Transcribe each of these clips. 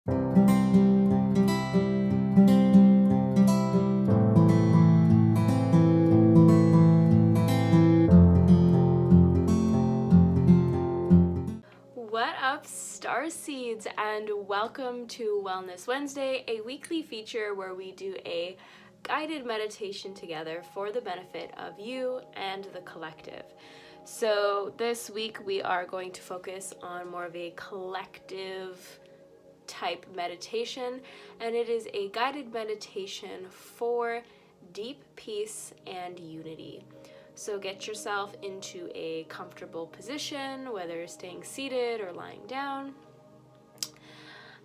What up, star seeds, and welcome to Wellness Wednesday, a weekly feature where we do a guided meditation together for the benefit of you and the collective. So this week we are going to focus on more of a collective type meditation, and it is a guided meditation for deep peace and unity. So get yourself into a comfortable position, whether staying seated or lying down.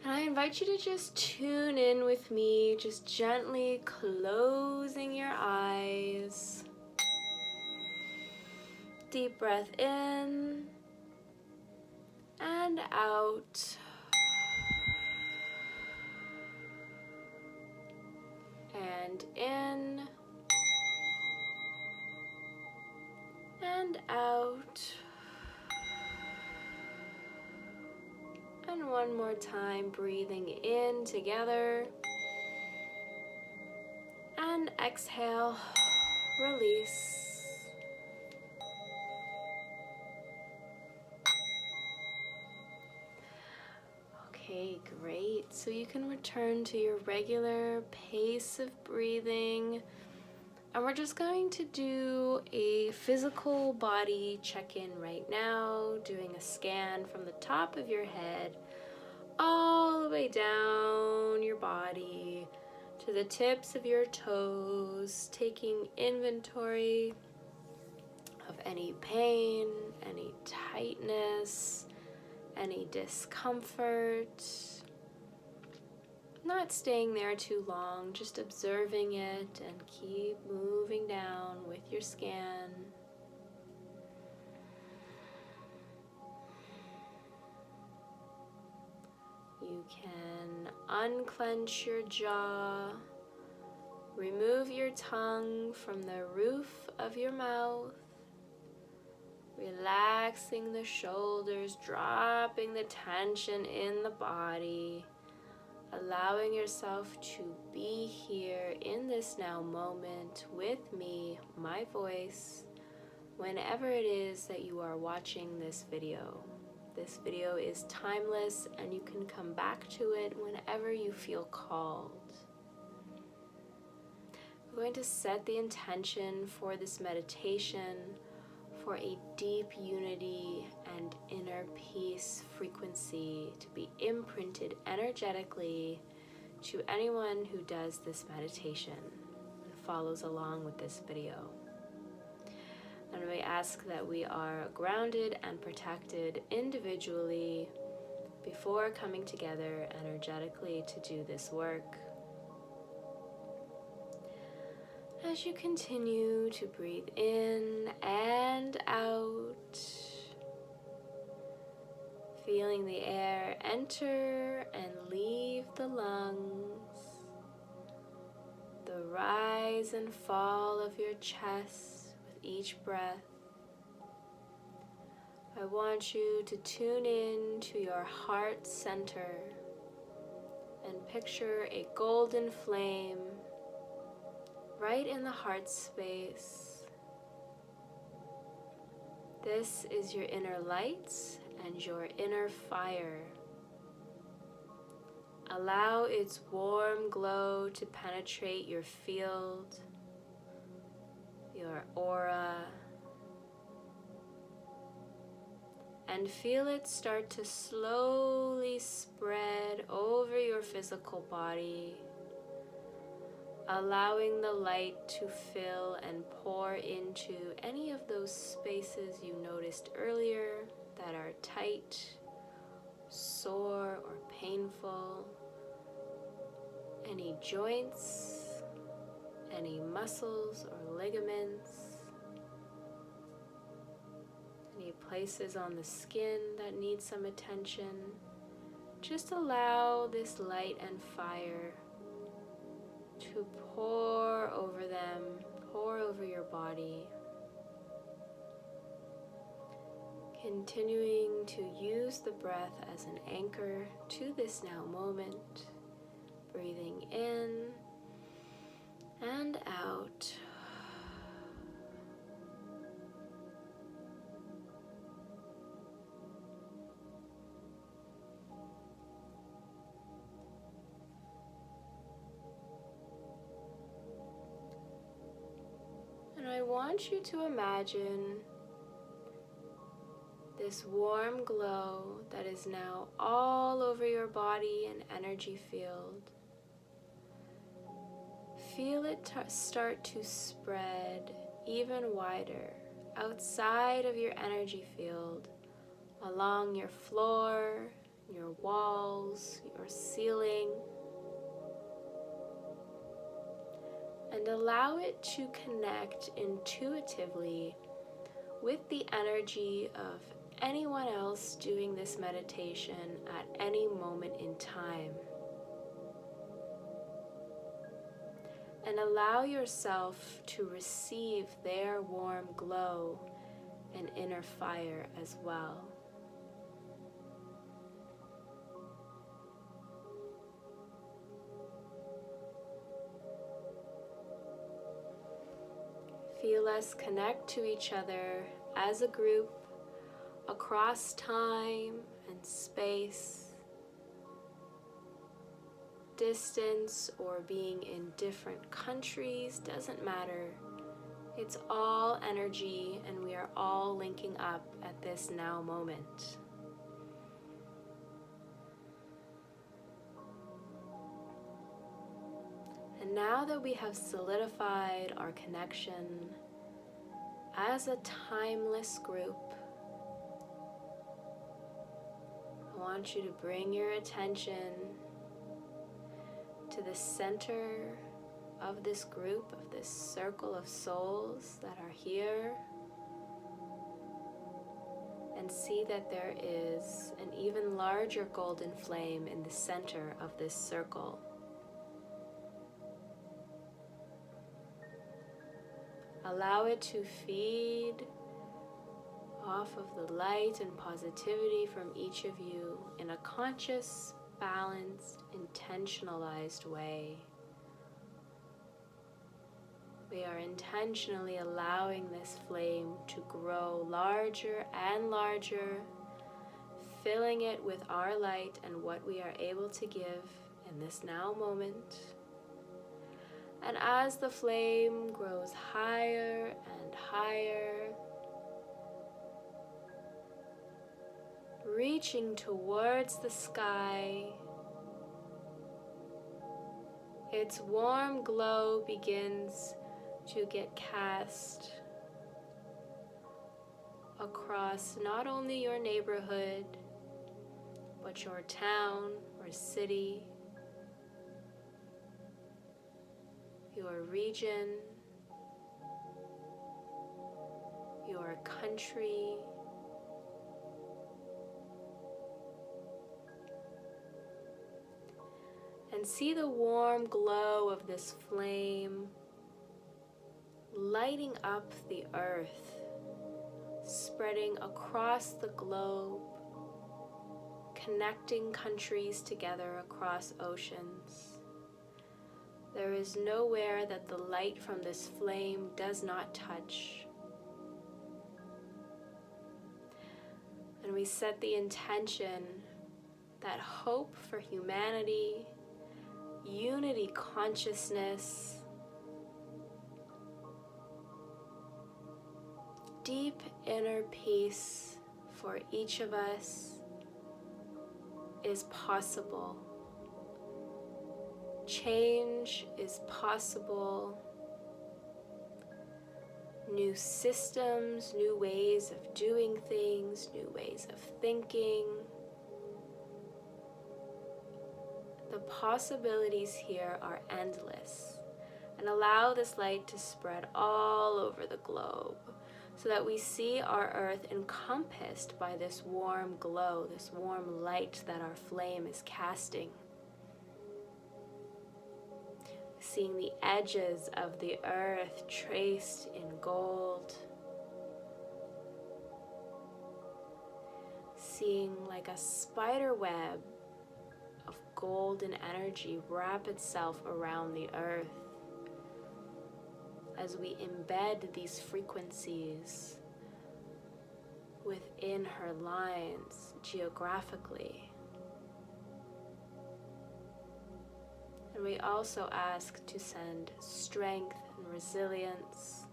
And I invite you to just tune in with me, just gently closing your eyes. Deep breath in and out. And in and out. And one more time, breathing in together. And exhale, release. Okay, great. So you can return to your regular pace of breathing. And we're just going to do a physical body check-in right now, doing a scan from the top of your head all the way down your body to the tips of your toes, taking inventory of any pain, any tightness, any discomfort. Not staying there too long, just observing it and keep moving down with your scan. You can unclench your jaw, remove your tongue from the roof of your mouth, relaxing the shoulders, dropping the tension in the body, allowing yourself to be here in this now moment with me, my voice, whenever it is that you are watching this video. This video is timeless and you can come back to it whenever you feel called. We're going to set the intention for this meditation for a deep unity and inner peace frequency to be imprinted energetically to anyone who does this meditation and follows along with this video. And we ask that we are grounded and protected individually before coming together energetically to do this work. As you continue to breathe in and out, feeling the air enter and leave the lungs, the rise and fall of your chest with each breath. I want you to tune in to your heart center and picture a golden flame right in the heart space. This is your inner light and your inner fire. Allow its warm glow to penetrate your field, your aura, and feel it start to slowly spread over your physical body, allowing the light to fill and pour into any of those spaces you noticed earlier that are tight, sore, or painful. Any joints, any muscles or ligaments, any places on the skin that need some attention. Just allow this light and fire to pour over them, pour over your body. Continuing to use the breath as an anchor to this now moment, breathing in and out. And I want you to imagine this warm glow that is now all over your body and energy field. Feel it start to spread even wider outside of your energy field, along your floor, your walls, your ceiling, and allow it to connect intuitively with the energy of anyone else doing this meditation at any moment in time. And allow yourself to receive their warm glow and inner fire as well. Feel us connect to each other as a group across time and space, distance, or being in different countries, doesn't matter. It's all energy, and we are all linking up at this now moment. And now that we have solidified our connection as a timeless group, I want you to bring your attention to the center of this group, of this circle of souls that are here, and see that there is an even larger golden flame in the center of this circle. Allow it to feed off of the light and positivity from each of you in a conscious, balanced, intentionalized way. We are intentionally allowing this flame to grow larger and larger, filling it with our light and what we are able to give in this now moment. And as the flame grows higher and higher, reaching towards the sky, its warm glow begins to get cast across not only your neighborhood, but your town or city, your region, your country, and see the warm glow of this flame lighting up the earth, spreading across the globe, connecting countries together across oceans. There is nowhere that the light from this flame does not touch. And we set the intention that hope for humanity, unity consciousness, deep inner peace for each of us is possible. Change is possible. New systems, new ways of doing things, new ways of thinking. The possibilities here are endless, and allow this light to spread all over the globe so that we see our earth encompassed by this warm glow, this warm light that our flame is casting. Seeing the edges of the earth traced in gold, seeing like a spider web of golden energy wrap itself around the earth as we embed these frequencies within her lines geographically. And we also ask to send strength and resilience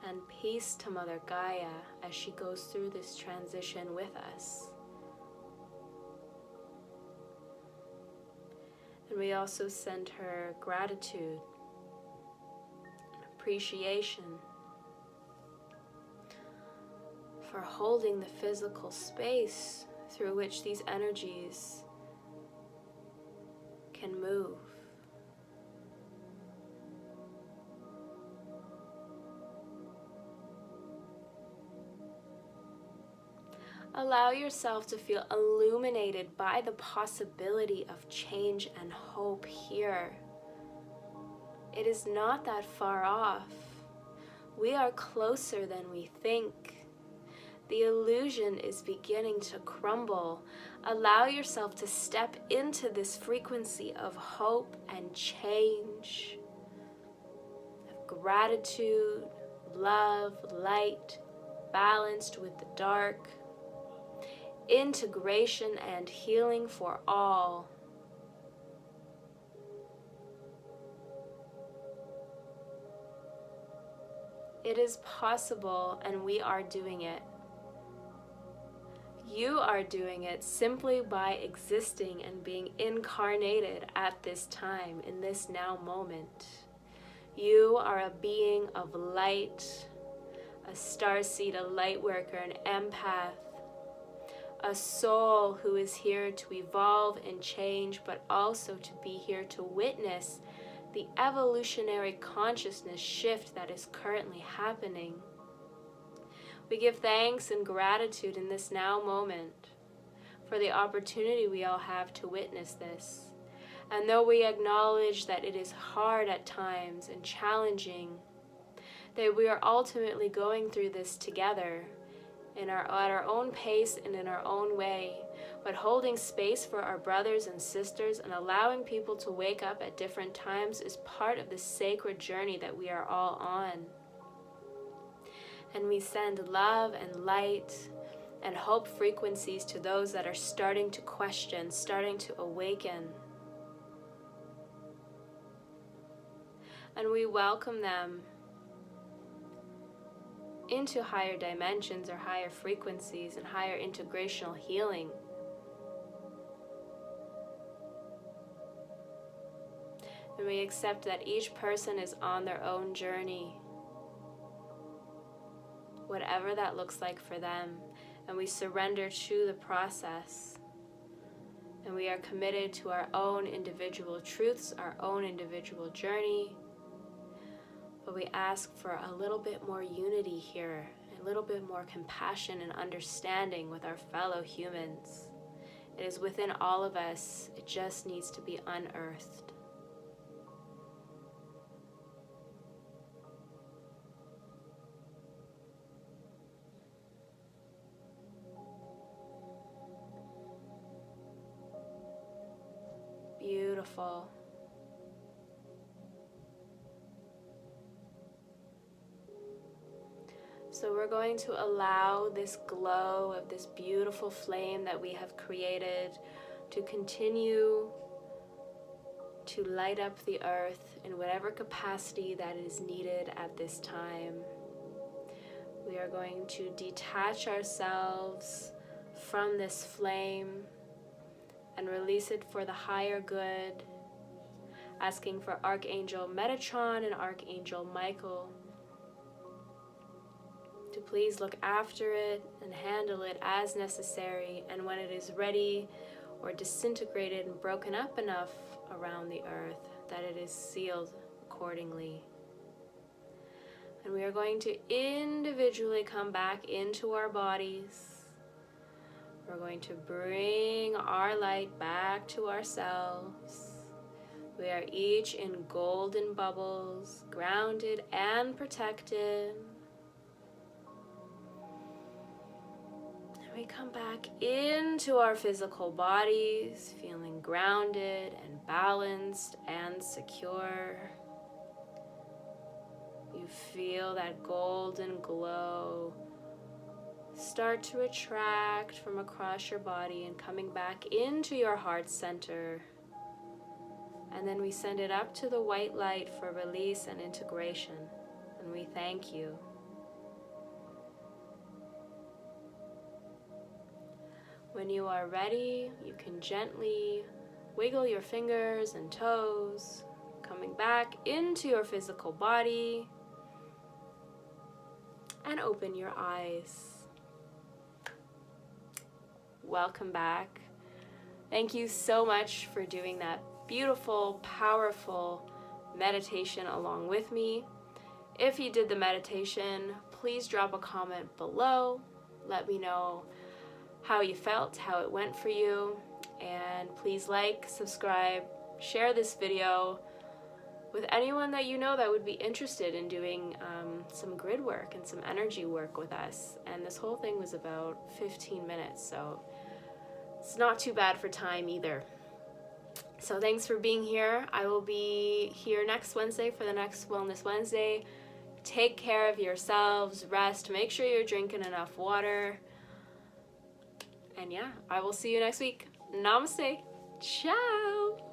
and peace to Mother Gaia as she goes through this transition with us. And we also send her gratitude, appreciation for holding the physical space through which these energies can move. Allow yourself to feel illuminated by the possibility of change and hope here. It is not that far off. We are closer than we think. The illusion is beginning to crumble. Allow yourself to step into this frequency of hope and change, of gratitude, love, light, balanced with the dark, integration and healing for all. It is possible, and we are doing it. You are doing it simply by existing and being incarnated at this time, in this now moment. You are a being of light, a starseed, a light worker, an empath, a soul who is here to evolve and change, but also to be here to witness the evolutionary consciousness shift that is currently happening. We give thanks and gratitude in this now moment for the opportunity we all have to witness this. And though we acknowledge that it is hard at times and challenging, that we are ultimately going through this together at our own pace and in our own way, but holding space for our brothers and sisters and allowing people to wake up at different times is part of the sacred journey that we are all on. And we send love and light and hope frequencies to those that are starting to question, starting to awaken. And we welcome them into higher dimensions or higher frequencies and higher integrational healing. And we accept that each person is on their own journey, whatever that looks like for them, and we surrender to the process. And we are committed to our own individual truths, our own individual journey, but we ask for a little bit more unity here, a little bit more compassion and understanding with our fellow humans. It is within all of us, it just needs to be unearthed. Beautiful. So we're going to allow this glow of this beautiful flame that we have created to continue to light up the earth in whatever capacity that is needed at this time. We are going to detach ourselves from this flame and release it for the higher good, asking for Archangel Metatron and Archangel Michael to please look after it and handle it as necessary, and when it is ready or disintegrated and broken up enough around the earth, that it is sealed accordingly. And we are going to individually come back into our bodies. We're going to bring our light back to ourselves. We are each in golden bubbles, grounded and protected. We come back into our physical bodies, feeling grounded and balanced and secure. You feel that golden glow start to attract from across your body and coming back into your heart center. And then we send it up to the white light for release and integration. And we thank you. When you are ready, you can gently wiggle your fingers and toes, coming back into your physical body, and open your eyes. Welcome back. Thank you so much for doing that beautiful, powerful meditation along with me. If you did the meditation, please drop a comment below. Let me know how you felt, how it went for you, and please like, subscribe, share this video with anyone that you know that would be interested in doing some grid work and some energy work with us. And this whole thing was about 15 minutes, so it's not too bad for time either. So thanks for being here. I will be here next Wednesday for the next Wellness Wednesday. Take care of yourselves, rest, make sure you're drinking enough water. And yeah, I will see you next week. Namaste. Ciao.